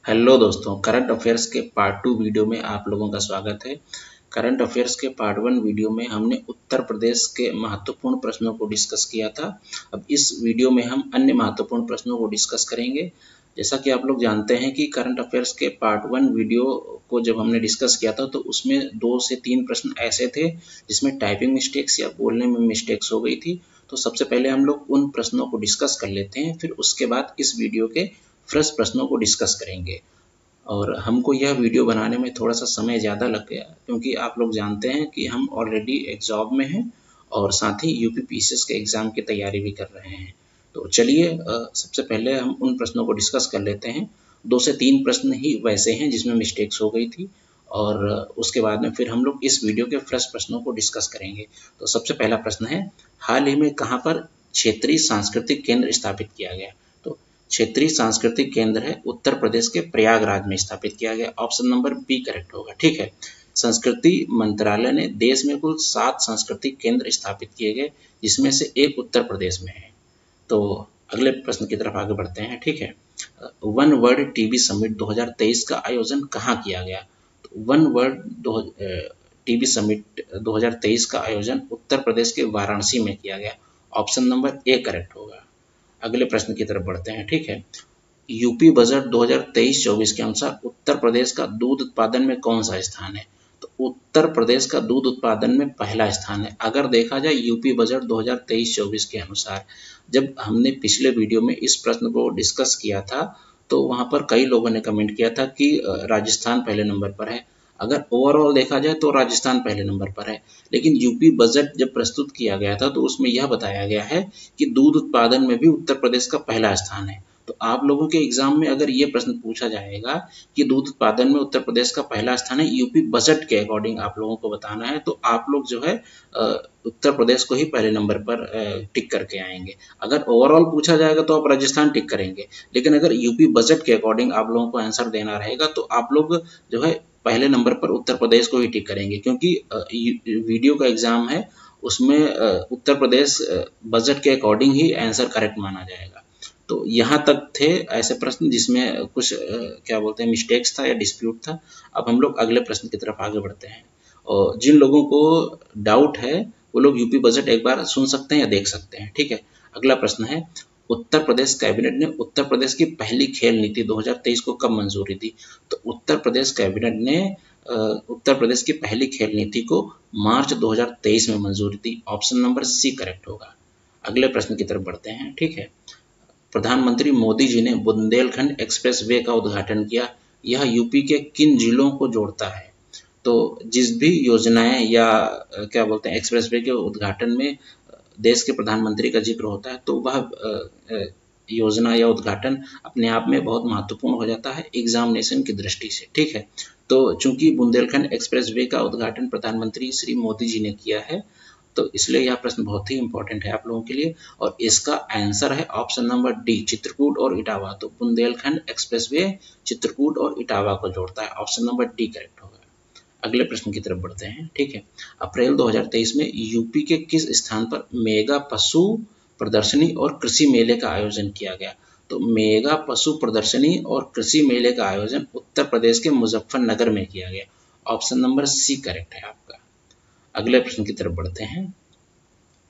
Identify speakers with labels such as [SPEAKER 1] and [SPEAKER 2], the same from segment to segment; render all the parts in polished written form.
[SPEAKER 1] Hello दोस्तों, current affairs के part 2 video में आप लोगों का स्वागत है। करंट अफेयर्स के पार्ट 1 वीडियो में हमने उत्तर प्रदेश के महत्वपूर्ण प्रश्नों को डिस्कस किया था। अब इस वीडियो में हम अन्य महत्वपूर्ण प्रश्नों को डिस्कस करेंगे। जैसा कि आप लोग जानते हैं कि करंट अफेयर्स के पार्ट 1 वीडियो को जब हमने डिस्कस किया था तो उसमें 2 से 3 प्रश्न ऐसे थे जिसमें टाइपिंग मिस्टेक्स या बोलने में मिस्टेक्स हो गई थी। तो सबसे पहले हम लोग उन प्रश्नों को डिस्कस कर लेते हैं, फिर उसके बाद इस वीडियो के फ्रेश प्रश्नों को डिस्कस करेंगे। और हमको यह वीडियो बनाने में थोड़ा सा समय ज़्यादा लग गया क्योंकि आप लोग जानते हैं कि हम ऑलरेडी एक जॉब में हैं और साथ ही यूपी पीसीएस के एग्ज़ाम की तैयारी भी कर रहे हैं। तो चलिए सबसे पहले हम उन प्रश्नों को डिस्कस कर लेते हैं। 2 से 3 प्रश्न ही वैसे हैं जिसमें मिस्टेक्स हो गई थी और उसके बाद में फिर हम लोग इस वीडियो के फ्रेश प्रश्नों को डिस्कस करेंगे। तो सबसे पहला प्रश्न है, हाल ही में कहाँ पर क्षेत्रीय सांस्कृतिक केंद्र स्थापित किया गया? तो क्षेत्रीय सांस्कृतिक केंद्र है उत्तर प्रदेश के प्रयागराज में स्थापित किया गया। ऑप्शन नंबर बी करेक्ट होगा। ठीक है, संस्कृति मंत्रालय ने देश में कुल 7 सांस्कृतिक केंद्र स्थापित किए गए जिसमें से एक उत्तर प्रदेश में है। तो अगले प्रश्न की तरफ आगे बढ़ते हैं। ठीक है, वन वर्ल्ड टीबी समिट 2023 का आयोजन कहाँ किया गया? तो वन वर्ल्ड टीबी समिट 2023 का आयोजन उत्तर प्रदेश के वाराणसी में किया गया। ऑप्शन नंबर ए करेक्ट होगा। अगले प्रश्न की तरफ बढ़ते हैं। ठीक है, यूपी बजट 2023-24 के अनुसार उत्तर प्रदेश का दूध उत्पादन में कौन सा स्थान है? तो उत्तर प्रदेश का दूध उत्पादन में पहला स्थान है। अगर देखा जाए यूपी बजट 2023-24 के अनुसार, जब हमने पिछले वीडियो में इस प्रश्न को डिस्कस किया था तो वहां पर कई लोगों ने कमेंट किया था कि राजस्थान पहले नंबर पर है। अगर ओवरऑल देखा जाए तो राजस्थान पहले नंबर पर है, लेकिन यूपी बजट जब प्रस्तुत किया गया था तो उसमें यह बताया गया है कि दूध उत्पादन में भी उत्तर प्रदेश का पहला स्थान है। तो आप लोगों के एग्जाम में अगर ये प्रश्न पूछा जाएगा कि दूध उत्पादन में उत्तर प्रदेश का पहला स्थान है यूपी बजट के अकॉर्डिंग आप लोगों को बताना है, तो आप लोग जो है उत्तर प्रदेश को ही पहले नंबर पर टिक करके आएंगे। अगर ओवरऑल पूछा जाएगा तो आप राजस्थान टिक करेंगे, लेकिन अगर यूपी बजट के अकॉर्डिंग आप लोगों को आंसर देना रहेगा तो आप लोग जो है पहले नंबर पर उत्तर प्रदेश को ही टिक करेंगे, क्योंकि वीडियो का एग्जाम है उसमें उत्तर प्रदेश बजट के अकॉर्डिंग ही आंसर करेक्ट माना जाएगा। तो यहाँ तक थे ऐसे प्रश्न जिसमें कुछ क्या बोलते हैं मिस्टेक्स था या डिस्प्यूट था। अब हम लोग अगले प्रश्न की तरफ आगे बढ़ते हैं और जिन लोगों को डाउट है वो लोग यूपी बजट एक बार सुन सकते हैं या देख सकते हैं। ठीक है, अगला प्रश्न है, उत्तर प्रदेश कैबिनेट ने उत्तर प्रदेश की पहली खेल नीति 2023 को कब मंजूरी दी? तो उत्तर प्रदेश कैबिनेट ने उत्तर प्रदेश की पहली खेल नीति को मार्च 2023 में मंजूरी दी। ऑप्शन नंबर सी करेक्ट होगा। अगले प्रश्न की तरफ बढ़ते हैं। ठीक है, प्रधानमंत्री मोदी जी ने बुंदेलखंड एक्सप्रेसवे का उद्घाटन किया। यह यूपी के किन जिलों को जोड़ता है? तो जिस भी योजनाएं या क्या बोलते हैं एक्सप्रेसवे के उद्घाटन में देश के प्रधानमंत्री का जिक्र होता है तो वह योजना या उद्घाटन अपने आप में बहुत महत्वपूर्ण हो जाता है एग्जामिनेशन की दृष्टि से। ठीक है, तो चूंकि बुंदेलखंड एक्सप्रेसवे का उद्घाटन प्रधानमंत्री श्री मोदी जी ने किया है तो इसलिए यह प्रश्न बहुत ही इंपॉर्टेंट है आप लोगों के लिए और इसका आंसर है ऑप्शन नंबर डी, चित्रकूट और इटावा। तो बुंदेलखंड एक्सप्रेसवे चित्रकूट और इटावा को जोड़ता है। ऑप्शन नंबर डी करेक्ट होगा। अगले प्रश्न की तरफ बढ़ते हैं। ठीक है, अप्रैल 2023 में यूपी के किस स्थान पर मेगा पशु प्रदर्शनी और कृषि मेले का आयोजन किया गया? तो मेगा पशु प्रदर्शनी और कृषि मेले का आयोजन उत्तर प्रदेश के मुजफ्फरनगर में किया गया। ऑप्शन नंबर सी करेक्ट है आपका। अगले प्रश्न की तरफ बढ़ते हैं।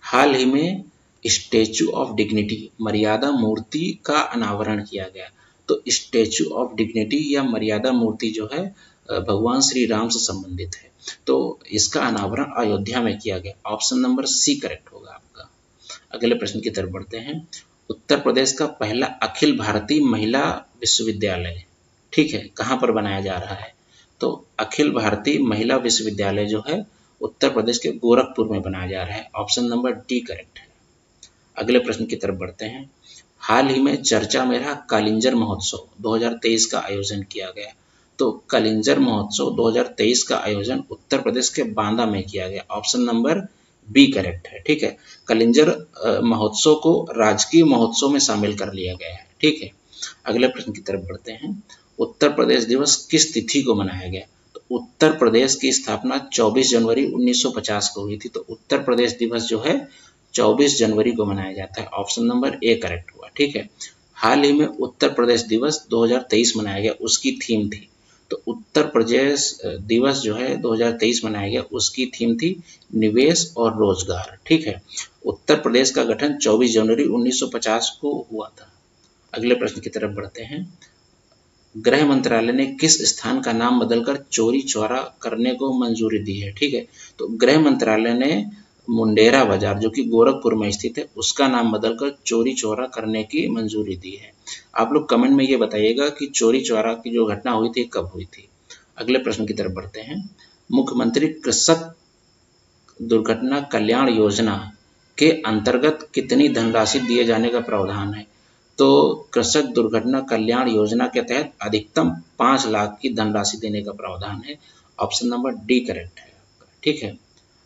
[SPEAKER 1] हाल ही में स्टैचू ऑफ डिग्निटी मर्यादा मूर्ति का अनावरण किया गया। तो स्टैचू ऑफ डिग्निटी या मर्यादा मूर्ति जो है भगवान श्री राम से संबंधित है, तो इसका अनावरण अयोध्या में किया गया। ऑप्शन नंबर सी करेक्ट होगा आपका। अगले प्रश्न की तरफ बढ़ते हैं। उत्तर प्रदेश का पहला अखिल भारतीय महिला विश्वविद्यालय, ठीक है, कहाँ पर बनाया जा रहा है? तो अखिल भारतीय महिला विश्वविद्यालय जो है उत्तर प्रदेश के गोरखपुर में बनाया जा रहा है। ऑप्शन नंबर डी करेक्ट है। अगले प्रश्न की तरफ बढ़ते हैं। हाल ही में चर्चा में रहा कालिंजर महोत्सव 2023 का आयोजन किया गया। तो कालिंजर महोत्सव 2023 का आयोजन उत्तर प्रदेश के बांदा में किया गया। ऑप्शन नंबर बी करेक्ट है। ठीक है, कालिंजर महोत्सव को राजकीय महोत्सव में शामिल कर लिया गया है। ठीक है, अगले प्रश्न की तरफ बढ़ते हैं। उत्तर प्रदेश दिवस किस तिथि को मनाया गया? तो उत्तर प्रदेश की स्थापना 24 जनवरी 1950 को हुई थी। तो उत्तर प्रदेश दिवस जो है 24 जनवरी को मनाया जाता है। ऑप्शन नंबर ए करेक्ट हुआ। ठीक है, हाल ही में उत्तर प्रदेश दिवस 2023 मनाया गया, उसकी थीम थी। तो उत्तर प्रदेश दिवस जो है 2023 मनाया गया, उसकी थीम थी निवेश और रोजगार। ठीक है। उत्तर प्रदेश का गठन 24 जनवरी 1950 को हुआ था। अगले प्रश्न की तरफ बढ़ते हैं। गृह मंत्रालय ने किस स्थान का नाम बदलकर चौरी चौरा करने को मंजूरी दी है? ठीक है। तो गृह मंत्रालय ने मुंडेरा बाजार, जो कि गोरखपुर में स्थित है, उसका नाम बदलकर चौरी चौरा करने की मंजूरी दी है। आप लोग कमेंट में ये बताइएगा कि चौरी चौरा की जो घटना हुई थी कब हुई थी। अगले प्रश्न की तरफ बढ़ते हैं। मुख्यमंत्री कृषक दुर्घटना कल्याण योजना के अंतर्गत कितनी धनराशि दिए जाने का प्रावधान है? तो कृषक दुर्घटना कल्याण योजना के तहत अधिकतम 5 लाख की धनराशि देने का प्रावधान है। ऑप्शन नंबर डी करेक्ट है आपका। ठीक है।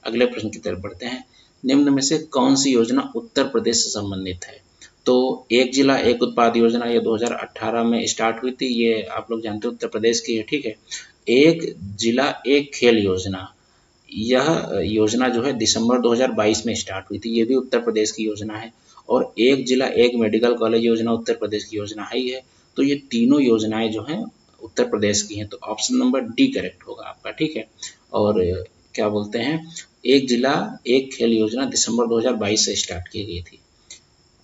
[SPEAKER 1] अगले प्रश्न की तरफ बढ़ते हैं। निम्न में से कौन सी योजना उत्तर प्रदेश से संबंधित है? तो एक जिला एक उत्पाद योजना ये 2018 में स्टार्ट हुई थी, ये आप लोग जानते हैं उत्तर प्रदेश की है। ठीक है। एक जिला एक खेल योजना, यह योजना जो है दिसंबर 2022 में स्टार्ट हुई थी, ये भी उत्तर प्रदेश की योजना है। और एक जिला एक मेडिकल कॉलेज योजना उत्तर प्रदेश की योजना ही है। तो ये तीनों योजनाएं जो हैं उत्तर प्रदेश की हैं। तो ऑप्शन नंबर डी करेक्ट होगा आपका। ठीक है। और क्या बोलते हैं, एक जिला एक खेल योजना दिसंबर 2022 से स्टार्ट की गई थी।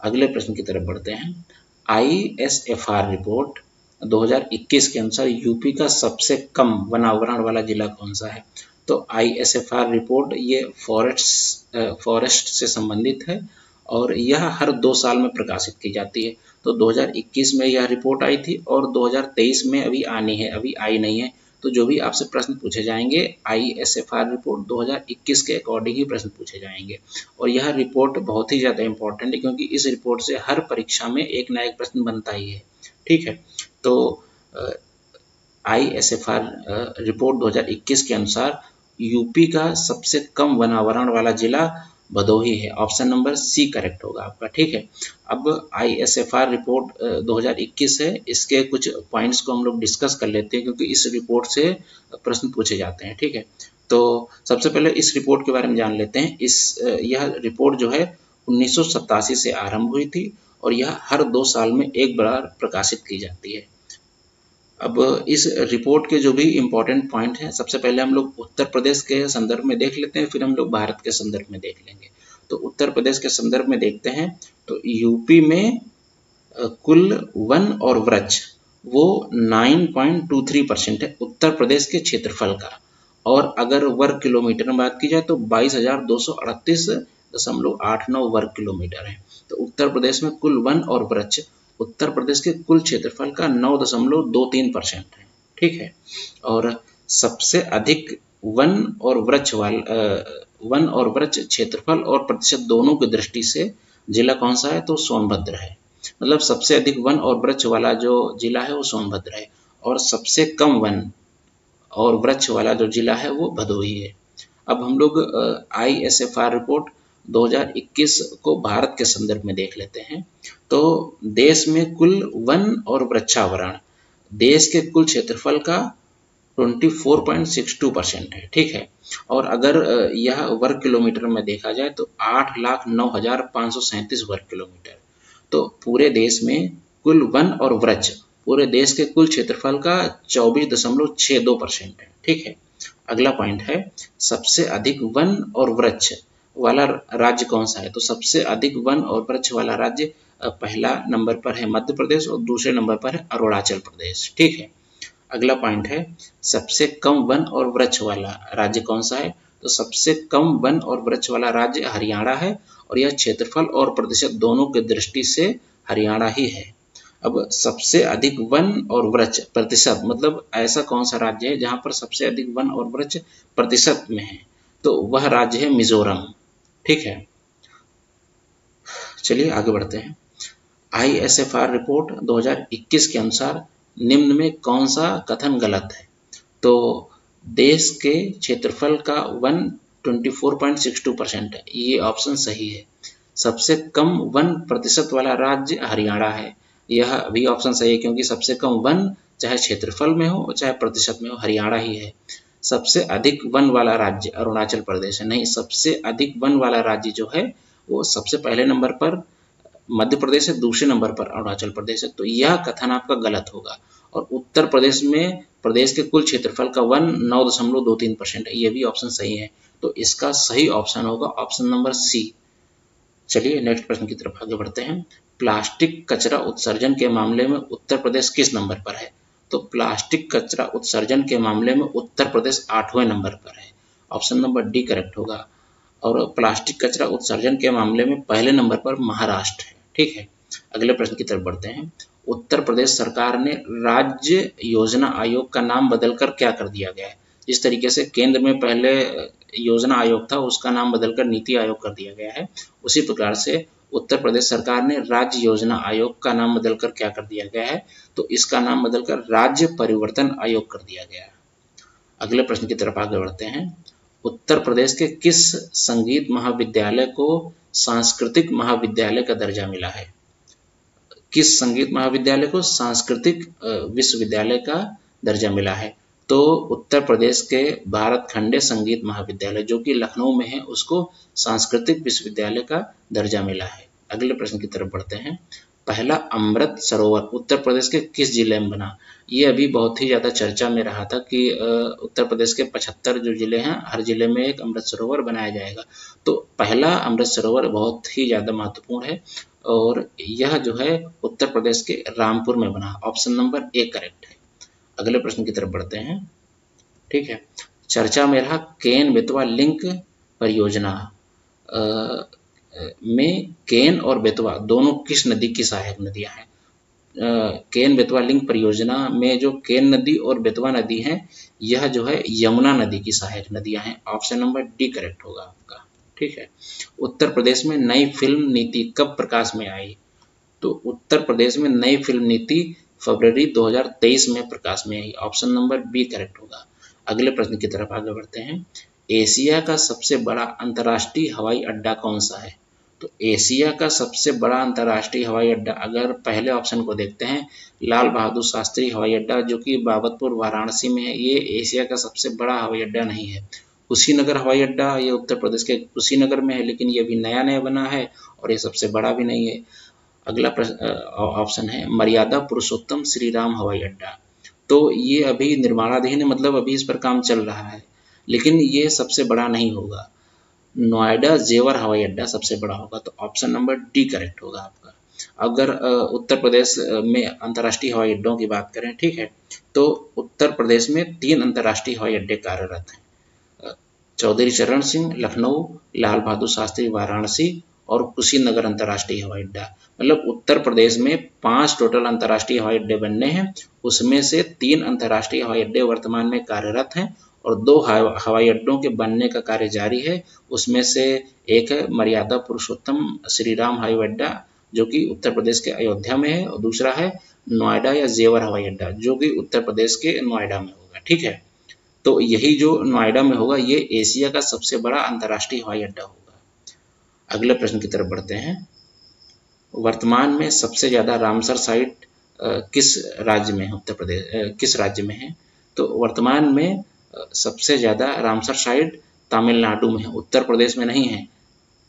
[SPEAKER 1] अगले प्रश्न की तरफ बढ़ते हैं। ISFR रिपोर्ट 2021 के अनुसार यूपी का सबसे कम वनावरण वाला जिला कौन सा है? तो ISFR रिपोर्ट ये फॉरेस्ट से संबंधित है और यह हर 2 साल में प्रकाशित की जाती है। तो 2021 में यह रिपोर्ट आई थी और 2023 में अभी आनी है, अभी आई नहीं है। तो जो भी आपसे प्रश्न पूछे जाएंगे ISFR रिपोर्ट 2021 के अकॉर्डिंग ही प्रश्न पूछे जाएंगे। और यह रिपोर्ट बहुत ही ज़्यादा इंपॉर्टेंट है क्योंकि इस रिपोर्ट से हर परीक्षा में एक ना एक प्रश्न बनता ही है। ठीक है। तो ISFR रिपोर्ट 2021 के अनुसार यूपी का सबसे कम वनावरण वाला जिला भदोही है। ऑप्शन नंबर सी करेक्ट होगा आपका। ठीक है। अब ISFR रिपोर्ट 2021 है, इसके कुछ पॉइंट्स को हम लोग डिस्कस कर लेते हैं क्योंकि इस रिपोर्ट से प्रश्न पूछे जाते हैं। ठीक है। तो सबसे पहले इस रिपोर्ट के बारे में जान लेते हैं। यह रिपोर्ट जो है 1987 से आरंभ हुई थी और यह हर 2 साल में एक बार प्रकाशित की जाती है। अब इस रिपोर्ट के जो भी इम्पोर्टेंट पॉइंट हैं, सबसे पहले हम लोग उत्तर प्रदेश के संदर्भ में देख लेते हैं, फिर हम लोग भारत के संदर्भ में देख लेंगे। तो उत्तर प्रदेश के संदर्भ में देखते हैं तो यूपी में कुल वन और वृक्ष वो 9.23% है उत्तर प्रदेश के क्षेत्रफल का। और अगर वर्ग किलोमीटर में बात की जाए तो 22,238.89 वर्ग किलोमीटर है। तो उत्तर प्रदेश में कुल वन और वृक्ष उत्तर प्रदेश के कुल क्षेत्रफल का 9.23% है। ठीक है। और सबसे अधिक वन और वृक्ष क्षेत्रफल और प्रतिशत दोनों की दृष्टि से जिला कौन सा है? तो सोनभद्र है। मतलब सबसे अधिक वन और वृक्ष वाला जो जिला है वो सोनभद्र है और सबसे कम वन और वृक्ष वाला जो जिला है वो भदोही है। अब हम लोग ISFR रिपोर्ट 2021 को भारत के संदर्भ में देख लेते हैं। तो देश में कुल वन और वृक्षावरण देश के कुल क्षेत्रफल का 24.62% है। ठीक है। और अगर यह वर्ग किलोमीटर में देखा जाए तो 8,09,537 वर्ग किलोमीटर। तो पूरे देश में कुल वन और वृक्ष पूरे देश के कुल क्षेत्रफल का 24.62% है। ठीक है। अगला पॉइंट है सबसे अधिक वन और वृक्ष वाला राज्य कौन सा है? तो सबसे अधिक वन और वृक्ष वाला राज्य पहला नंबर पर है मध्य प्रदेश और दूसरे नंबर पर है अरुणाचल प्रदेश। ठीक है। अगला पॉइंट है सबसे कम वन और वृक्ष वाला राज्य कौन सा है? तो सबसे कम वन और वृक्ष वाला राज्य हरियाणा है और यह क्षेत्रफल और प्रतिशत दोनों की दृष्टि से हरियाणा ही है। अब सबसे अधिक वन और वृक्ष प्रतिशत मतलब ऐसा कौन सा राज्य है जहां पर सबसे अधिक वन और वृक्ष प्रतिशत में है? तो वह राज्य है मिजोरम। ठीक है। चलिए आगे बढ़ते हैं। ISFR रिपोर्ट 2021 के अनुसार निम्न में कौन सा कथन गलत है? तो देश के क्षेत्रफल का वन 24.62% है, ये ऑप्शन सही है। सबसे कम वन प्रतिशत वाला राज्य हरियाणा है, यह भी ऑप्शन सही है क्योंकि सबसे कम वन चाहे क्षेत्रफल में हो चाहे प्रतिशत में हो हरियाणा ही है। सबसे अधिक वन वाला राज्य अरुणाचल प्रदेश है, नहीं, सबसे अधिक वन वाला राज्य जो है वो सबसे पहले नंबर पर मध्य प्रदेश है, दूसरे नंबर पर अरुणाचल प्रदेश है, तो यह कथन आपका गलत होगा। और उत्तर प्रदेश में प्रदेश के कुल क्षेत्रफल का वन 9.23% है, यह भी ऑप्शन सही है। तो इसका सही ऑप्शन होगा ऑप्शन नंबर सी। चलिए नेक्स्ट प्रश्न की तरफ आगे बढ़ते हैं। प्लास्टिक कचरा उत्सर्जन के मामले में उत्तर प्रदेश किस नंबर पर है? तो प्लास्टिक कचरा उत्सर्जन के मामले में उत्तर प्रदेश 8वें नंबर पर है, ऑप्शन नंबर डी करेक्ट होगा। और प्लास्टिक कचरा उत्सर्जन के मामले में पहले नंबर पर महाराष्ट्र है। ठीक है, अगले प्रश्न की तरफ बढ़ते हैं। उत्तर प्रदेश सरकार ने राज्य योजना आयोग का नाम बदलकर क्या कर दिया गया है? जिस तरीके से केंद्र में पहले योजना आयोग था, उसका नाम बदलकर नीति आयोग कर दिया गया है, उसी प्रकार से उत्तर प्रदेश सरकार ने राज्य योजना आयोग का नाम बदलकर क्या कर दिया गया है? तो इसका नाम बदलकर राज्य परिवर्तन आयोग कर दिया गया है। अगले प्रश्न की तरफ आगे बढ़ते हैं। उत्तर प्रदेश के किस संगीत महाविद्यालय को सांस्कृतिक महाविद्यालय का दर्जा मिला है? किस संगीत महाविद्यालय को सांस्कृतिक विश्वविद्यालय का दर्जा मिला है? तो उत्तर प्रदेश के भारत खंडे संगीत महाविद्यालय जो कि लखनऊ में है, उसको सांस्कृतिक विश्वविद्यालय का दर्जा मिला है। अगले प्रश्न की तरफ बढ़ते हैं। पहला अमृत सरोवर उत्तर प्रदेश के किस जिले में बना? ये अभी बहुत ही ज़्यादा चर्चा में रहा था कि उत्तर प्रदेश के 75 जो जिले हैं, हर जिले में एक अमृत सरोवर बनाया जाएगा। तो पहला अमृत सरोवर बहुत ही ज़्यादा महत्वपूर्ण है और यह जो है उत्तर प्रदेश के रामपुर में बना, ऑप्शन नंबर ए करेक्ट है। अगले प्रश्न की तरफ बढ़ते हैं। ठीक है, चर्चा में रहा केन बेतवा लिंक परियोजना में केन और बेतवा दोनों किस नदी की सहायक नदियां हैं? केन बेतवा लिंक परियोजना में जो केन नदी और बेतवा नदी है, यह जो है यमुना नदी की सहायक नदियां हैं, ऑप्शन नंबर डी करेक्ट होगा आपका। ठीक है, उत्तर प्रदेश में नई फिल्म नीति कब प्रकाश में आई? तो उत्तर प्रदेश में नई फिल्म नीति फरवरी 2023 में प्रकाश में आई, ऑप्शन नंबर बी करेक्ट होगा। अगले प्रश्न की तरफ आगे बढ़ते हैं। एशिया का सबसे बड़ा अंतर्राष्ट्रीय हवाई अड्डा कौन सा है? तो एशिया का सबसे बड़ा अंतर्राष्ट्रीय हवाई अड्डा, अगर पहले ऑप्शन को देखते हैं, लाल बहादुर शास्त्री हवाई अड्डा जो कि बाबतपुर वाराणसी में है, ये एशिया का सबसे बड़ा हवाई अड्डा नहीं है। कुशीनगर हवाई अड्डा ये उत्तर प्रदेश के कुशीनगर में है, लेकिन ये भी नया नया बना है और ये सबसे बड़ा भी नहीं है। अगला ऑप्शन है मर्यादा पुरुषोत्तम श्री राम हवाई अड्डा, तो ये अभी निर्माणाधीन है, मतलब अभी इस पर काम चल रहा है, लेकिन ये सबसे बड़ा नहीं होगा। नोएडा जेवर हवाई अड्डा सबसे बड़ा होगा, तो ऑप्शन नंबर डी करेक्ट होगा आपका। अगर उत्तर प्रदेश में अंतर्राष्ट्रीय हवाई अड्डों की बात करें, ठीक है, तो उत्तर प्रदेश में 3 अंतर्राष्ट्रीय हवाई अड्डे कार्यरत हैं, चौधरी चरण सिंह लखनऊ, लाल बहादुर शास्त्री वाराणसी और कुशीनगर अंतर्राष्ट्रीय हवाई अड्डा। मतलब उत्तर प्रदेश में 5 टोटल अंतर्राष्ट्रीय हवाई अड्डे बनने हैं, उसमें से 3 अंतर्राष्ट्रीय हवाई अड्डे वर्तमान में कार्यरत हैं और 2 हवाई अड्डों के बनने का कार्य जारी है। उसमें से एक है मर्यादा पुरुषोत्तम श्री राम हवाई अड्डा जो कि उत्तर प्रदेश के अयोध्या में है, और दूसरा है नोएडा या जेवर हवाई अड्डा जो कि उत्तर प्रदेश के नोएडा में होगा। ठीक है, तो यही जो नोएडा में होगा ये एशिया का सबसे बड़ा अंतर्राष्ट्रीय हवाई अड्डा होगा। अगले प्रश्न की तरफ बढ़ते हैं। वर्तमान में सबसे ज्यादा रामसर साइट किस राज्य में है? उत्तर प्रदेश किस राज्य में है? तो वर्तमान में सबसे ज्यादा रामसर साइट तमिलनाडु में है, उत्तर प्रदेश में नहीं है।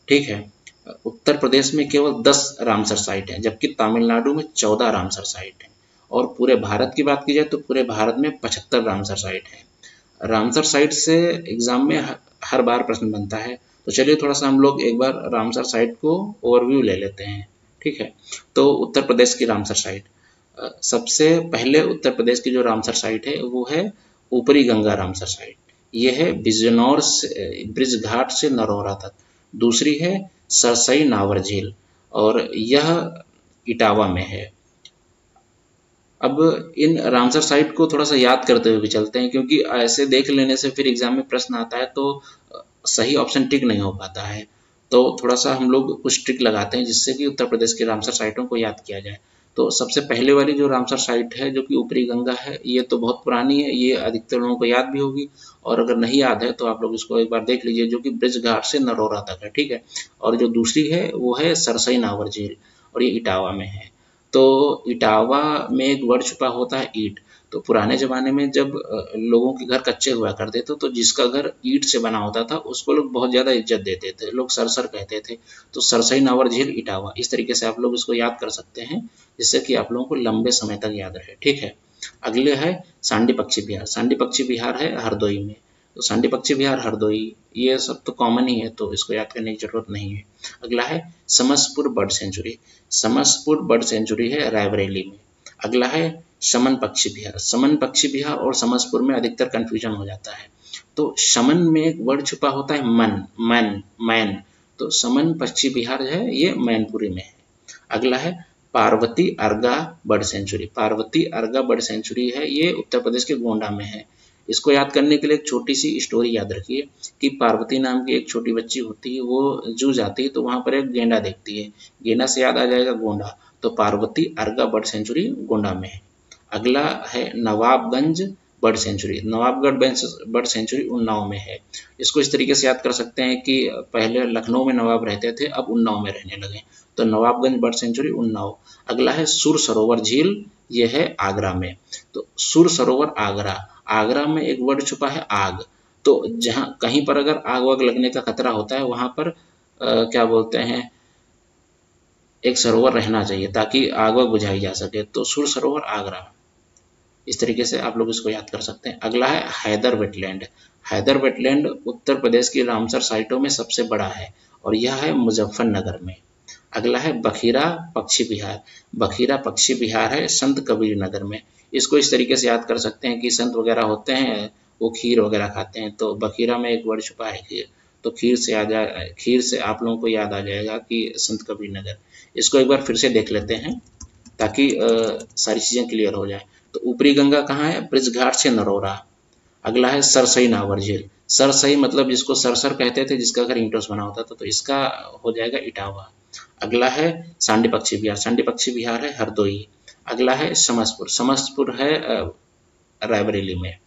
[SPEAKER 1] ठीक है, उत्तर प्रदेश में केवल 10 रामसर साइट है, जबकि तमिलनाडु में 14 रामसर साइट है। और पूरे भारत की बात की जाए तो पूरे भारत में 75 रामसर साइट है। रामसर साइट से एग्जाम में हर बार प्रश्न बनता है, तो चलिए थोड़ा सा हम लोग एक बार रामसर साइट को ओवरव्यू ले लेते हैं। ठीक है, तो उत्तर प्रदेश की रामसर साइट, सबसे पहले उत्तर प्रदेश की जो रामसर साइट है वो है ऊपरी गंगा रामसर साइट, ये है बिजनौर से ब्रिज घाट से नरौरा तक। दूसरी है सरसई नावर झील और यह इटावा में है। अब इन रामसर साइट को थोड़ा सा याद करते हुए भी चलते हैं, क्योंकि ऐसे देख लेने से फिर एग्जाम में प्रश्न आता है तो सही ऑप्शन टिक नहीं हो पाता है। तो थोड़ा सा हम लोग कुछ ट्रिक लगाते हैं जिससे कि उत्तर प्रदेश की रामसर साइटों को याद किया जाए। तो सबसे पहले वाली जो रामसर साइट है जो कि ऊपरी गंगा है, ये तो बहुत पुरानी है, ये अधिकतर लोगों को याद भी होगी, और अगर नहीं याद है तो आप लोग इसको एक बार देख लीजिए, जो कि ब्रिज घाट से नरौरा तक है। ठीक है, और जो दूसरी है वो है सरसई नावर झील और ये इटावा में है। तो इटावा में एक वर्ड छुपा होता है ईट। तो पुराने ज़माने में जब लोगों के घर कच्चे हुआ करते थे तो जिसका घर ईंट से बना होता था उसको लोग बहुत ज़्यादा इज्जत देते थे, लोग सरसर कहते थे। तो सरसई नावर झील इटावा, इस तरीके से आप लोग इसको याद कर सकते हैं जिससे कि आप लोगों को लंबे समय तक याद रहे। ठीक है, अगले है सांडी पक्षी विहार। सांडी पक्षी विहार है हरदोई में। तो सांडी पक्षी विहार हरदोई, ये सब तो कॉमन ही है तो इसको याद करने की जरूरत नहीं है। अगला है Samaspur bird sanctuary. Samaspur bird sanctuary है रायबरेली में। अगला है शमन पक्षी विहार। शमन पक्षी विहार और समसपुर में अधिकतर कंफ्यूजन हो जाता है। तो शमन में एक वर्ड छुपा होता है मन, मन, मैन। तो शमन पक्षी विहार है ये मैनपुरी में है। अगला है Parvati अर्गा bird sanctuary. Parvati अर्गा bird sanctuary है ये उत्तर प्रदेश के गोंडा में है। इसको याद करने के लिए एक छोटी सी स्टोरी याद रखिए कि पार्वती नाम की एक छोटी बच्ची होती है, वो जू जाती है तो वहां पर एक गेंडा देखती है, गेंडा से याद आ जाएगा गोंडा। तो पार्वती अर्गा बर्ड सेंचुरी गोंडा में है। अगला है Nawabganj bird sanctuary. Nawabgarh bird sanctuary Unnao में है। इसको इस तरीके से याद कर सकते हैं कि पहले लखनऊ में नवाब रहते थे, अब उन्नाव में रहने लगे, तो नवाबगंज बर्ड सेंचुरी उन्नाव। अगला है सुर सरोवर झील, यह है आगरा में। तो सुर सरोवर आगरा, आगरा में एक वर्ड छुपा है आग। तो जहां कहीं पर अगर आग वाग लगने का खतरा होता है वहां पर क्या बोलते हैं, एक सरोवर रहना चाहिए ताकि आग वाग बुझाई जा सके। तो सुर सरोवर आगरा, इस तरीके से आप लोग इसको याद कर सकते हैं। अगला है हैदर वेटलैंड। हैदर वेटलैंड उत्तर प्रदेश की रामसर साइटों में सबसे बड़ा है और यह है मुजफ्फरनगर में। अगला है बखीरा पक्षी विहार। बखीरा पक्षी विहार है संत कबीर नगर में। इसको इस तरीके से याद कर सकते हैं कि संत वगैरह होते हैं वो खीर वगैरह खाते हैं, तो बखीरा में एक वर्ड छुपा है खीर। तो खीर से आप लोगों को याद आ जाएगा कि संत कबीर नगर। इसको एक बार फिर से देख लेते हैं ताकि सारी चीजें क्लियर हो जाए। तो ऊपरी गंगा कहाँ है, ब्रिजघाट से नरोरा। अगला है सरसई नावर झील। सरसई मतलब जिसको सरसर कहते थे, जिसका घर ईंटों से बना होता था, तो इसका हो जाएगा इटावा। अगला है सांडी पक्षी विहार। सांडी पक्षी विहार है हरदोई। अगला है समसपुर। समसपुर है रायबरेली में।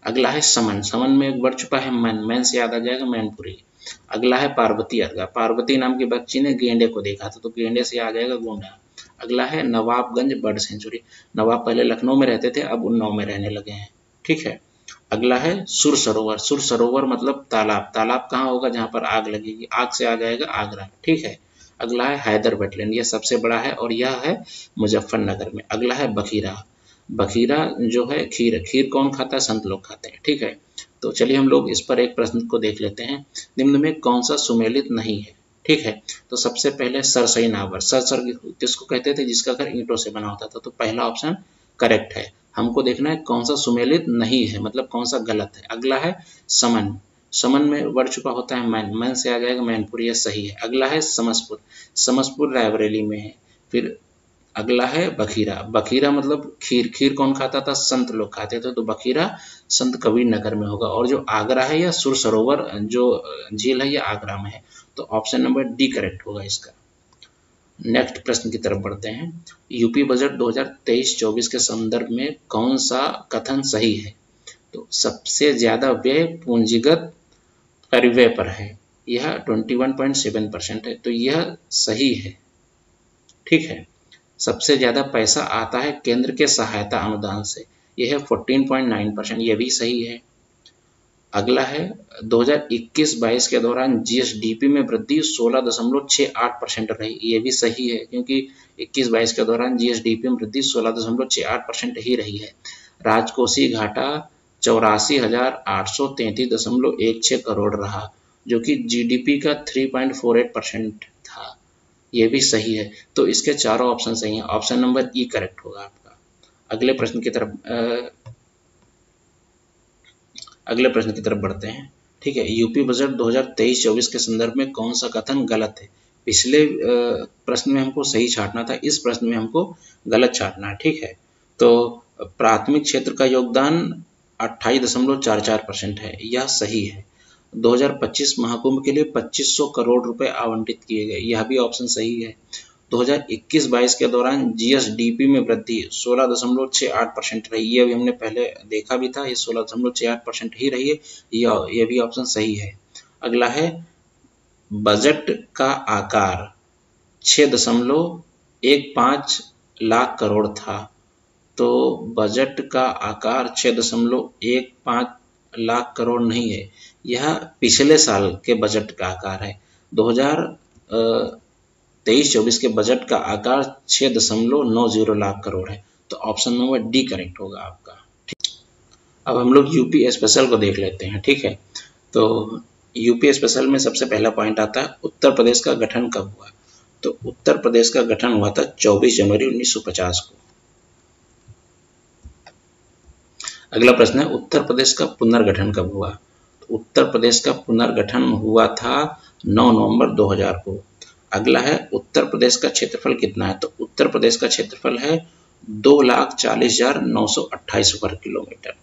[SPEAKER 1] अगला है समन। समन में एक वर्ड छुपा है मैन, मैन से याद आ जाएगा मैनपुरी। अगला है पार्वती अर्गा। पार्वती नाम की बच्ची ने गेंडे को देखा था, तो गेंडे से आ जाएगा गोंडा। अगला है नवाबगंज बर्ड सेंचुरी। नवाब पहले लखनऊ में रहते थे, अब उन्नाव में रहने लगे हैं। ठीक है, अगला है सुर सरोवर। सुर सरोवर मतलब तालाब। तालाब कहाँ होगा, जहां पर आग लगेगी, आग से आ जाएगा आगरा। ठीक है, अगला है हैदर वेटलैंड, यह सबसे बड़ा है और यह है मुजफ्फरनगर में। अगला है बखीरा। बखीरा जो है खीर, खीर कौन खाता है, संत लोग खाते हैं। ठीक है, तो चलिए हम लोग इस पर एक प्रश्न को देख लेते हैं। निम्न में कौन सा सुमेलित नहीं है। ठीक है, तो सबसे पहले सरसई नावर। सरसर किसको कहते थे, जिसका घर ईंटों से बना होता था, तो पहला ऑप्शन करेक्ट है। हमको देखना है कौन सा सुमेलित नहीं है, मतलब कौन सा गलत है। अगला है समन। समन में वर्ड छुपा होता है मैन, मैन से आ जाएगा मैनपुरी, यह सही है। अगला है समसपुर। समसपुर रायबरेली में है। फिर अगला है बखीरा। बखीरा मतलब खीर, खीर कौन खाता था, संत लोग खाते थे, तो बखीरा संत कबीर नगर में होगा। और जो आगरा है या सुर सरोवर जो झील है, यह आगरा में है। तो ऑप्शन नंबर डी करेक्ट होगा इसका। नेक्स्ट प्रश्न की तरफ बढ़ते हैं। यूपी बजट 2023-24 के संदर्भ में कौन सा कथन सही है। तो सबसे ज्यादा व्यय पूंजीगत परिव्यय पर है, यह 21.7% है, तो यह सही है। ठीक है, सबसे ज्यादा पैसा आता है केंद्र के सहायता अनुदान से, यह है 14.9%, यह भी सही है। अगला है 2021-22 के दौरान जीएसडीपी में वृद्धि 16.68% रही, ये भी सही है क्योंकि 21-22 के दौरान जीएसडीपी में वृद्धि 16.68% ही रही है। राजकोषीय घाटा 84,833.16 करोड़ रहा, जो कि जीडीपी का 3.48% था, ये भी सही है। तो इसके चारों ऑप्शन सही हैं, ऑप्शन नंबर ई करेक्ट होगा आपका। अगले प्रश्न की तरफ बढ़ते हैं। ठीक है, यूपी बजट 2023-24 के संदर्भ में कौन सा कथन गलत है। पिछले प्रश्न में हमको सही छांटना था, इस प्रश्न में हमको गलत छांटना है। ठीक है, तो प्राथमिक क्षेत्र का योगदान 28.44% है, यह सही है। 2025 महाकुंभ के लिए 2500 करोड़ रुपए आवंटित किए गए, यह भी ऑप्शन सही है। 2021-22 के दौरान जीएसडीपी में वृद्धि 16.68% रही, ये भी हमने पहले देखा भी था, ये 16.68% ही रही है, यह भी ऑप्शन सही है। अगला है बजट का आकार 6.15 लाख करोड़ था, तो बजट का आकार 6.15 लाख करोड़ नहीं है, यह पिछले साल के बजट का आकार है। 2023-24 के बजट का आकार 6.90 लाख करोड़ है। तो ऑप्शन नंबर डी करेक्ट होगा आपका। अब हम लोग यूपी स्पेशल को देख लेते हैं, ठीक है। तो यूपी स्पेशल में सबसे पहला पॉइंट आता है उत्तर प्रदेश का गठन कब हुआ। तो उत्तर प्रदेश का गठन हुआ था 24 जनवरी 1950 को। अगला प्रश्न है उत्तर प्रदेश का पुनर्गठन कब हुआ। तो उत्तर प्रदेश का पुनर्गठन हुआ था 9 नवंबर 2000 को। अगला है उत्तर प्रदेश का क्षेत्रफल कितना है। तो उत्तर प्रदेश का क्षेत्रफल है 2,40,928 वर्ग किलोमीटर।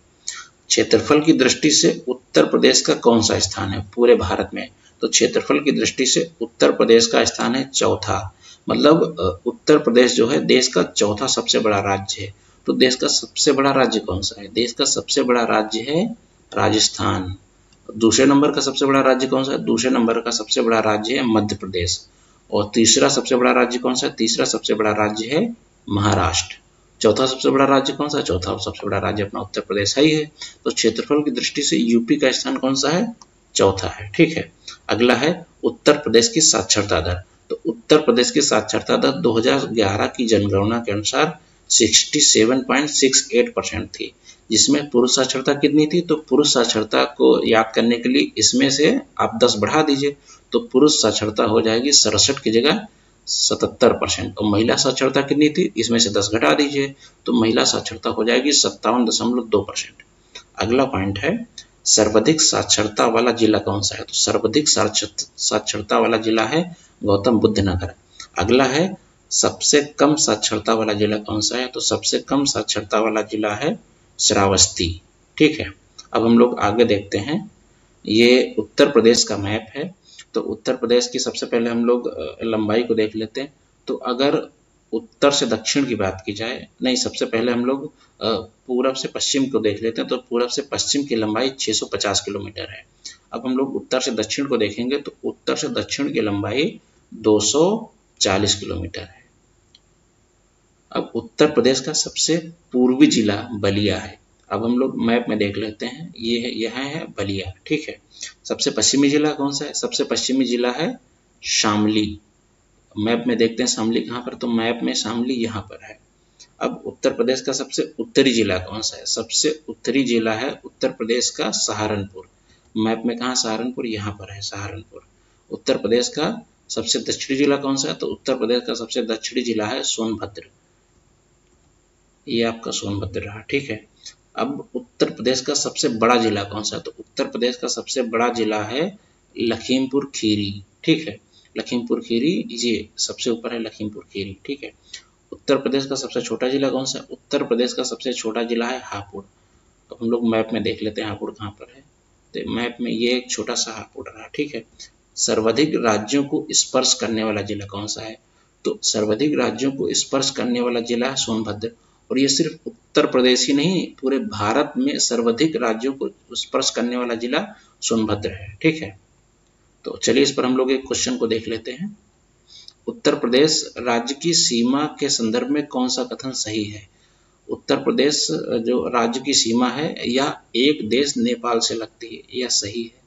[SPEAKER 1] क्षेत्रफल की दृष्टि से उत्तर प्रदेश का कौन सा स्थान है पूरे भारत में। तो क्षेत्रफल की दृष्टि से उत्तर प्रदेश का स्थान है चौथा, मतलब उत्तर प्रदेश जो है देश का चौथा सबसे बड़ा राज्य है। तो देश का सबसे बड़ा राज्य कौन सा है। देश का सबसे बड़ा राज्य है राजस्थान। दूसरे नंबर का सबसे बड़ा राज्य कौन सा है। दूसरे नंबर का सबसे बड़ा राज्य है मध्य प्रदेश। और तीसरा सबसे बड़ा राज्य कौन सा है। तीसरा सबसे बड़ा राज्य है महाराष्ट्र। चौथा सबसे बड़ा राज्य कौन सा है। चौथा सबसे बड़ा राज्य अपना उत्तर प्रदेश ही है। तो क्षेत्रफल की दृष्टि से यूपी का स्थान कौन सा है, चौथा है, ठीक है। अगला है उत्तर प्रदेश की साक्षरता दर। तो उत्तर प्रदेश की साक्षरता दर 2011 की जनगणना के अनुसार 67.68% थी, जिसमें पुरुष साक्षरता कितनी थी। तो पुरुष साक्षरता को याद करने के लिए इसमें से आप 10 बढ़ा दीजिए, तो पुरुष साक्षरता हो जाएगी 67 की जगह 77%। और महिला साक्षरता कितनी थी, इसमें से 10 घटा दीजिए, तो महिला साक्षरता हो जाएगी 57.2%। अगला पॉइंट है सर्वाधिक साक्षरता वाला जिला कौन सा है। तो सर्वाधिक साक्षरता वाला जिला है गौतम बुद्ध नगर। अगला है सबसे कम साक्षरता वाला जिला कौन सा है। तो सबसे कम साक्षरता वाला जिला है श्रावस्ती, ठीक है। अब हम लोग आगे देखते हैं, ये उत्तर प्रदेश का मैप है। तो उत्तर प्रदेश की सबसे पहले हम लोग लंबाई को देख लेते हैं। तो अगर उत्तर से दक्षिण की बात की जाए, नहीं, सबसे पहले हम लोग पूरब से पश्चिम को देख लेते हैं। तो पूरब से पश्चिम की लंबाई 650 किलोमीटर है। अब हम लोग उत्तर से दक्षिण को देखेंगे, तो उत्तर से दक्षिण की लंबाई 240 किलोमीटर है। अब उत्तर प्रदेश का सबसे पूर्वी जिला बलिया है। अब हम लोग मैप में देख लेते हैं, ये है, यहाँ है बलिया, ठीक है। सबसे पश्चिमी जिला कौन सा है। सबसे पश्चिमी जिला है शामली। मैप में देखते हैं शामली कहाँ पर। तो मैप में शामली यहाँ पर है। अब उत्तर प्रदेश का सबसे उत्तरी जिला कौन सा है। सबसे उत्तरी जिला है उत्तर प्रदेश का सहारनपुर। मैप में कहाँ सहारनपुर, यहाँ पर है सहारनपुर। उत्तर प्रदेश का सबसे दक्षिणी जिला कौन सा है। तो उत्तर प्रदेश का सबसे दक्षिणी जिला है सोनभद्र। ये आपका सोनभद्र रहा, ठीक है। अब उत्तर प्रदेश का सबसे बड़ा जिला कौन सा है। तो उत्तर प्रदेश का सबसे बड़ा जिला है लखीमपुर खीरी, ठीक है। लखीमपुर खीरी ये सबसे ऊपर है, लखीमपुर खीरी, ठीक है। उत्तर प्रदेश का सबसे छोटा जिला कौन सा है। उत्तर प्रदेश का सबसे छोटा जिला है हापुड़। तो हम लोग मैप में देख लेते हैं हापुड़ कहाँ पर है। तो मैप में ये एक छोटा सा हापुड़ रहा, ठीक है। सर्वाधिक राज्यों को स्पर्श करने वाला जिला कौन सा है। तो सर्वाधिक राज्यों को स्पर्श करने वाला जिला है सोनभद्र। और ये सिर्फ उत्तर प्रदेश ही नहीं, पूरे भारत में सर्वाधिक राज्यों को स्पर्श करने वाला जिला सोनभद्र है, ठीक है। तो चलिए इस पर हम लोग एक क्वेश्चन को देख लेते हैं। उत्तर प्रदेश राज्य की सीमा के संदर्भ में कौन सा कथन सही है। उत्तर प्रदेश जो राज्य की सीमा है, यह एक देश नेपाल से लगती है, यह सही है।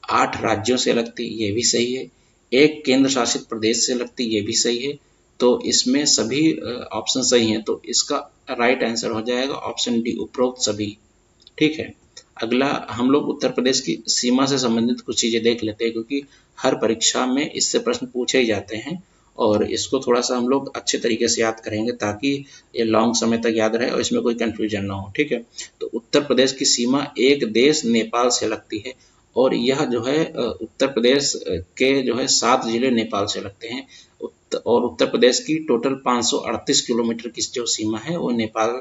[SPEAKER 1] 8 राज्यों से लगती है, ये भी सही है। एक केंद्र शासित प्रदेश से लगती है, ये भी सही है। तो इसमें सभी ऑप्शन सही हैं। तो इसका राइट आंसर हो जाएगा ऑप्शन डी, उपरोक्त सभी, ठीक है। अगला हम लोग उत्तर प्रदेश की सीमा से संबंधित कुछ चीजें देख लेते हैं, क्योंकि हर परीक्षा में इससे प्रश्न पूछे ही जाते हैं और इसको थोड़ा सा हम लोग अच्छे तरीके से याद करेंगे ताकि ये लॉन्ग समय तक याद रहे और इसमें कोई कंफ्यूजन ना हो, ठीक है। तो उत्तर प्रदेश की सीमा एक देश नेपाल से लगती है और यह जो है उत्तर प्रदेश के जो है 7 जिले नेपाल से लगते हैं। और उत्तर प्रदेश की टोटल 538 किलोमीटर की जो सीमा है वो नेपाल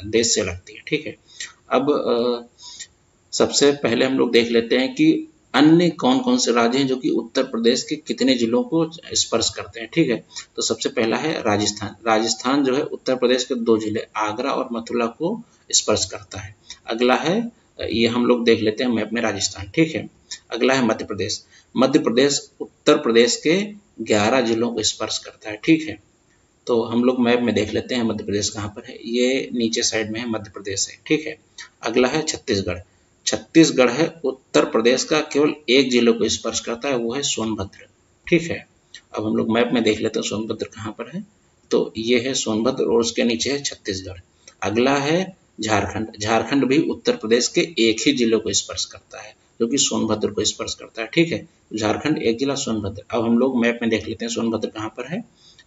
[SPEAKER 1] देश से लगती है, ठीक है। अब सबसे पहले हम लोग देख लेते हैं कि अन्य कौन कौन से राज्य हैं जो कि उत्तर प्रदेश के कितने जिलों को स्पर्श करते हैं, ठीक है। तो सबसे पहला है राजस्थान। राजस्थान जो है उत्तर प्रदेश के 2 जिले आगरा और मथुरा को स्पर्श करता है। अगला है, ये हम लोग देख लेते हैं मैप में राजस्थान, ठीक है। अगला है मध्य प्रदेश। मध्य प्रदेश उत्तर प्रदेश के 11 जिलों को स्पर्श करता है, ठीक है। तो हम लोग मैप में देख लेते हैं मध्य प्रदेश कहाँ पर है। ये नीचे साइड में है, मध्य प्रदेश है, ठीक है। अगला है छत्तीसगढ़। छत्तीसगढ़ है उत्तर प्रदेश का केवल एक जिले को स्पर्श करता है, वो है सोनभद्र, ठीक है। अब हम लोग मैप में देख लेते हैं सोनभद्र कहाँ पर है। तो ये है सोनभद्र और उसके नीचे है छत्तीसगढ़। अगला है झारखंड। झारखंड भी उत्तर प्रदेश के एक ही जिले को स्पर्श करता है, जो कि सोनभद्र को स्पर्श करता है, ठीक है। झारखंड एक जिला सोनभद्र। अब हम लोग मैप में देख लेते हैं सोनभद्र कहाँ पर है।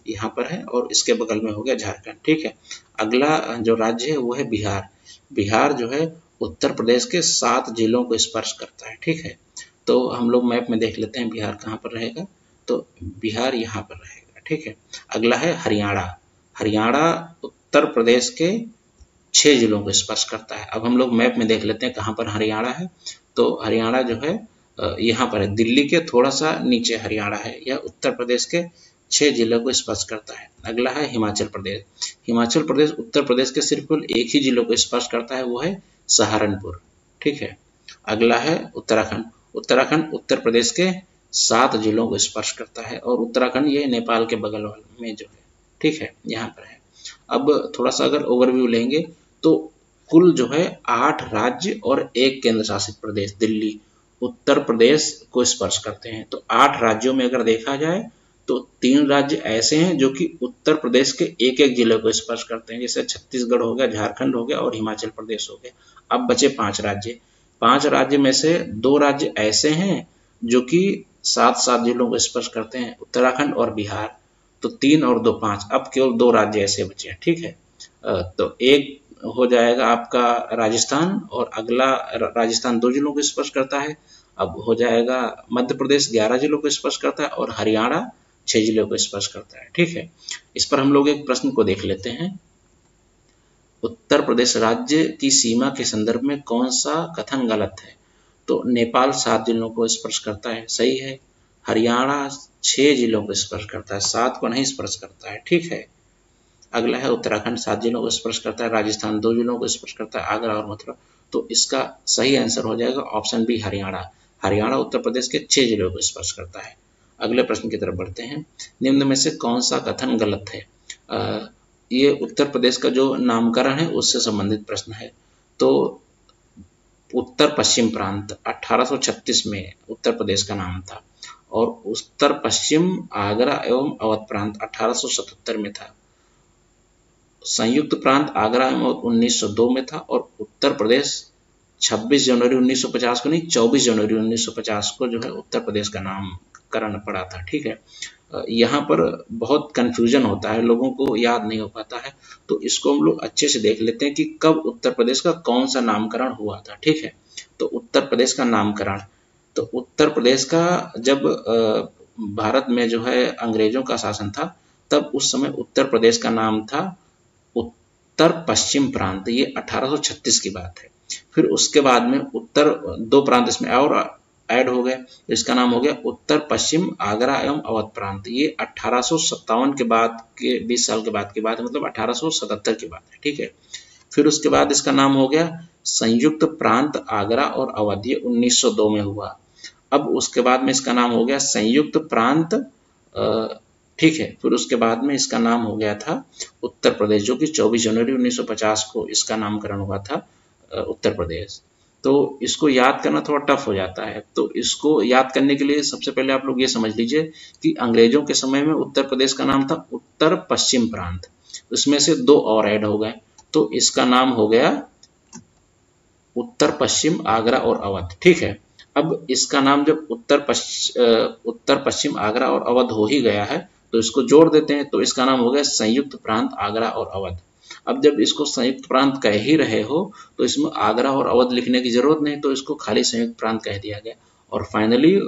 [SPEAKER 1] यहाँ पर है और इसके बगल में हो गया झारखंड, ठीक है। अगला जो राज्य है वो है बिहार। बिहार जो है उत्तर प्रदेश के 7 जिलों को स्पर्श करता है, ठीक है। तो हम लोग मैप में देख लेते हैं बिहार कहाँ पर रहेगा। तो बिहार यहाँ पर रहेगा, ठीक है। अगला है हरियाणा। हरियाणा उत्तर प्रदेश के 6 जिलों को स्पर्श करता है। अब हम लोग मैप में देख लेते हैं कहाँ पर हरियाणा है। तो हरियाणा जो है यहाँ पर है, दिल्ली के थोड़ा सा नीचे हरियाणा है। यह उत्तर प्रदेश के 6 जिलों को स्पर्श करता है। अगला है हिमाचल प्रदेश। हिमाचल प्रदेश उत्तर प्रदेश के सिर्फ एक ही जिलों को स्पर्श करता है, वो है सहारनपुर, ठीक है। अगला है उत्तराखंड। उत्तराखंड उत्तर प्रदेश के 7 जिलों को स्पर्श करता है और उत्तराखंड ये नेपाल के बगल में जो है, ठीक है, यहाँ पर है। अब थोड़ा सा अगर ओवरव्यू लेंगे तो कुल जो है 8 राज्य और 1 केंद्र शासित प्रदेश दिल्ली उत्तर प्रदेश को स्पर्श करते हैं। तो 8 राज्यों में अगर देखा जाए तो 3 राज्य ऐसे हैं जो कि उत्तर प्रदेश के एक एक जिले को स्पर्श करते हैं, जैसे छत्तीसगढ़ हो गया, झारखंड हो गया और हिमाचल प्रदेश हो गया। अब बचे 5 राज्य। 5 राज्य में से 2 राज्य ऐसे हैं जो कि 7 जिलों को स्पर्श करते हैं, उत्तराखंड और बिहार। तो 3 और 2 5। अब केवल 2 राज्य ऐसे बचे हैं, ठीक है। तो एक हो जाएगा आपका राजस्थान और अगला राजस्थान 2 जिलों को स्पर्श करता है। अब हो जाएगा मध्य प्रदेश 11 जिलों को स्पर्श करता है और हरियाणा 6 जिलों को स्पर्श करता है, ठीक है। इस पर हम लोग एक प्रश्न को देख लेते हैं। उत्तर प्रदेश राज्य की सीमा के संदर्भ में कौन सा कथन गलत है। तो नेपाल 7 जिलों को स्पर्श करता है, सही है। हरियाणा 6 जिलों को स्पर्श करता है, 7 को नहीं स्पर्श करता है, ठीक है। अगला है उत्तराखंड 7 जिलों को स्पर्श करता है, राजस्थान 2 जिलों को स्पर्श करता है, आगरा और मथुरा। तो इसका सही आंसर हो जाएगा ऑप्शन बी हरियाणा। हरियाणा उत्तर प्रदेश के 6 जिलों को स्पर्श करता है। अगले प्रश्न की तरफ बढ़ते हैं। निम्न में से कौन सा कथन गलत है। ये उत्तर प्रदेश का जो नामकरण है उससे संबंधित प्रश्न है। तो उत्तर पश्चिम प्रांत 1836 में उत्तर प्रदेश का नाम था और उत्तर पश्चिम आगरा एवं अवध प्रांत 1877 में था। संयुक्त प्रांत आगरा एवं 1902 में था और उत्तर प्रदेश 26 जनवरी 1950 को नहीं 24 जनवरी 1950 को जो है उत्तर प्रदेश का नामकरण पड़ा था, ठीक है। यहाँ पर बहुत कंफ्यूजन होता है, लोगों को याद नहीं हो पाता है। तो इसको हम लोग अच्छे से देख लेते हैं कि कब उत्तर प्रदेश का कौन सा नामकरण हुआ था, ठीक है। तो उत्तर प्रदेश का नामकरण, तो उत्तर प्रदेश का जब भारत में जो है अंग्रेजों का शासन था तब उस समय उत्तर प्रदेश का नाम था उत्तर पश्चिम प्रांत। ये 1836 की बात है। फिर उसके बाद में उत्तर 2 प्रांत इसमें और ऐड हो गए, इसका नाम हो गया उत्तर पश्चिम आगरा एवं अवध प्रांत। ये 1857 के बाद के 20 साल के बाद की बात है, मतलब 1877 की बात है, ठीक है। फिर उसके बाद इसका नाम हो गया संयुक्त प्रांत आगरा और अवध, ये 1902 में हुआ। अब उसके बाद में इसका नाम हो गया संयुक्त प्रांत, ठीक है। फिर उसके बाद में इसका नाम हो गया था उत्तर प्रदेश, जो कि 24 जनवरी 1950 को इसका नामकरण हुआ था उत्तर प्रदेश। तो इसको याद करना थोड़ा टफ हो जाता है। तो इसको याद करने के लिए सबसे पहले आप लोग ये समझ लीजिए कि अंग्रेजों के समय में उत्तर प्रदेश का नाम था उत्तर पश्चिम प्रांत, उसमें से 2 और ऐड हो गए, तो इसका नाम हो गया उत्तर पश्चिम आगरा और अवध, ठीक है। अब इसका नाम जब उत्तर पश्चिम आगरा और अवध हो ही गया है तो इसको जोड़ देते हैं, तो इसका नाम हो गया संयुक्त प्रांत आगरा और अवध। अब जब इसको संयुक्त प्रांत कह ही रहे हो तो इसमें आगरा और अवध लिखने की जरूरत नहीं, तो इसको खाली संयुक्त प्रांत कह दिया गया और फाइनली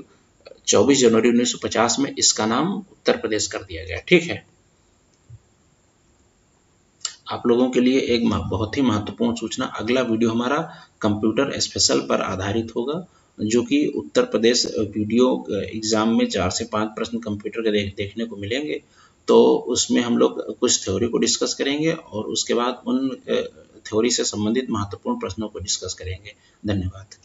[SPEAKER 1] 24 जनवरी 1950 में इसका नाम उत्तर प्रदेश कर दिया गया, ठीक है। आप लोगों के लिए एक बहुत ही महत्वपूर्ण सूचना, अगला वीडियो हमारा कंप्यूटर स्पेशल पर आधारित होगा, जो कि उत्तर प्रदेश वीडियो एग्जाम में 4 से 5 प्रश्न कंप्यूटर के देखने को मिलेंगे। तो उसमें हम लोग कुछ थ्योरी को डिस्कस करेंगे और उसके बाद उन थ्योरी से संबंधित महत्वपूर्ण प्रश्नों को डिस्कस करेंगे। धन्यवाद।